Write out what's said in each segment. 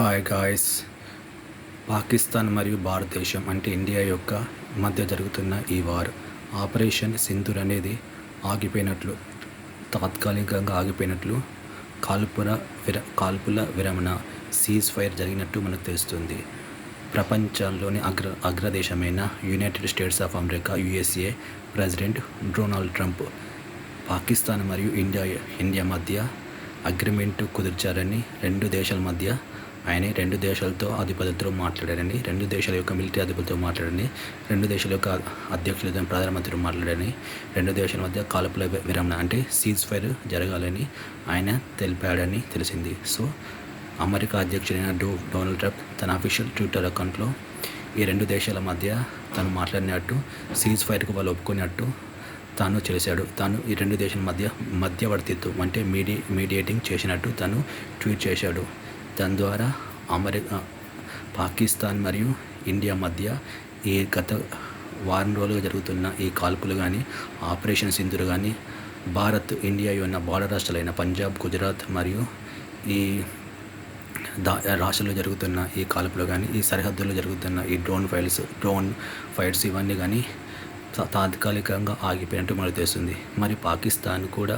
Hi guys. Pakistan మరియు భారతదేశం అంటే ఇండియా యొక్క మధ్య జరుగుతున్న ఈ వార్ ఆపరేషన్ సింధూర్ అనేది ఆగిపోయినట్లు, తాత్కాలికంగా ఆగిపోయినట్లు, కాల్పుల విరమణ సీజ్ ఫైర్ జరిగినట్టు మనకు తెలుస్తుంది. ప్రపంచంలోని అగ్రదేశమైన United States of America USA president Donald Trump Pakistan మరియు ఇండియా మధ్య అగ్రిమెంట్ కుదిర్చారని, రెండు దేశాల మధ్య ఆయన రెండు దేశాలతో అధిపతులతో మాట్లాడారని, రెండు దేశాల యొక్క మిలిటరీ అధిపతులతో మాట్లాడని, రెండు దేశాల యొక్క అధ్యక్షులతో ప్రధానమంత్రితో మాట్లాడని, రెండు దేశాల మధ్య కాల్పుల విరమణ అంటే సీజ్ ఫైర్ జరగాలని ఆయన తెలిపాడని తెలిసింది. సో అమెరికా అధ్యక్షుడైన డొనాల్డ్ ట్రంప్ తన అఫీషియల్ ట్విట్టర్ అకౌంట్లో ఈ రెండు దేశాల మధ్య తను మాట్లాడినట్టు, సీజ్ ఫైర్కు వాళ్ళు ఒప్పుకున్నట్టు తాను చేశాడు. తాను ఈ రెండు దేశాల మధ్యవర్తిత్వం అంటే మీడియేటింగ్ చేసినట్టు తను ట్వీట్ చేశాడు. దాని ద్వారా పాకిస్తాన్ మరియు ఇండియా మధ్య ఈ గత వారం రోజులుగా జరుగుతున్న ఈ కాల్పులు కానీ, ఆపరేషన్ సింధూర్ కానీ, భారత్ ఇండియా ఉన్న బార్డర్ రాష్ట్రాలైన పంజాబ్, గుజరాత్ మరియు ఈ రాష్ట్రాల్లో జరుగుతున్న ఈ కాల్పులు కానీ, ఈ సరిహద్దుల్లో జరుగుతున్న ఈ డ్రోన్ ఫైట్స్ ఇవన్నీ కానీ తాత్కాలికంగా ఆగిపోయినట్టు మనకు తెలుస్తుంది. మరి పాకిస్తాన్ కూడా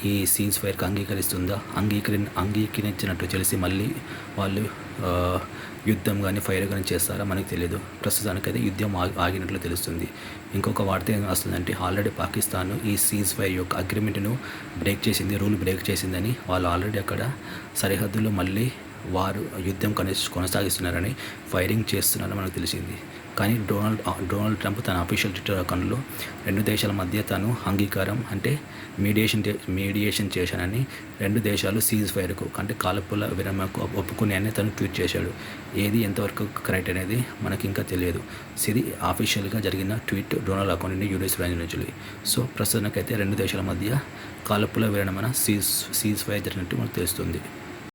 ఈ సీజ్ ఫైర్కి అంగీకరిస్తుందా? అంగీకరించినట్టు తెలిసి మళ్ళీ వాళ్ళు యుద్ధం కానీ ఫైర్ కానీ చేస్తారా మనకు తెలియదు. ప్రస్తుతానికైతే యుద్ధం ఆగినట్లు తెలుస్తుంది. ఇంకొక వార్త ఏం వస్తుందంటే, ఆల్రెడీ పాకిస్తాన్ ఈ సీజ్ ఫైర్ యొక్క అగ్రిమెంట్ను రూల్ బ్రేక్ చేసిందని, వాళ్ళు ఆల్రెడీ అక్కడ సరిహద్దులో మళ్ళీ వారు యుద్ధం కొనసాగిస్తున్నారని, ఫైరింగ్ చేస్తున్నారని మనకు తెలిసింది. కానీ డొనాల్డ్ ట్రంప్ తన అఫీషియల్ ట్విట్టర్ అకౌంట్లో రెండు దేశాల మధ్య తాను అంగీకారం అంటే మీడియేషన్ చేశానని, రెండు దేశాలు సీజ్ ఫైర్కు అంటే కాల్పుల విరమణకు ఒప్పుకున్నాయని తను ట్వీట్ చేశాడు. ఏది ఎంతవరకు కరెక్ట్ అనేది మనకి ఇంకా తెలియదు. ఇది ఆఫీషియల్గా జరిగిన ట్వీట్ డొనాల్డ్ అకౌంట్ నుండి యూఎస్ నుంచి. సో ప్రస్తుతానికైతే రెండు దేశాల మధ్య కాల్పుల విరమణ సీజ్ ఫైర్ జరిగినట్టు మనకు తెలుస్తుంది.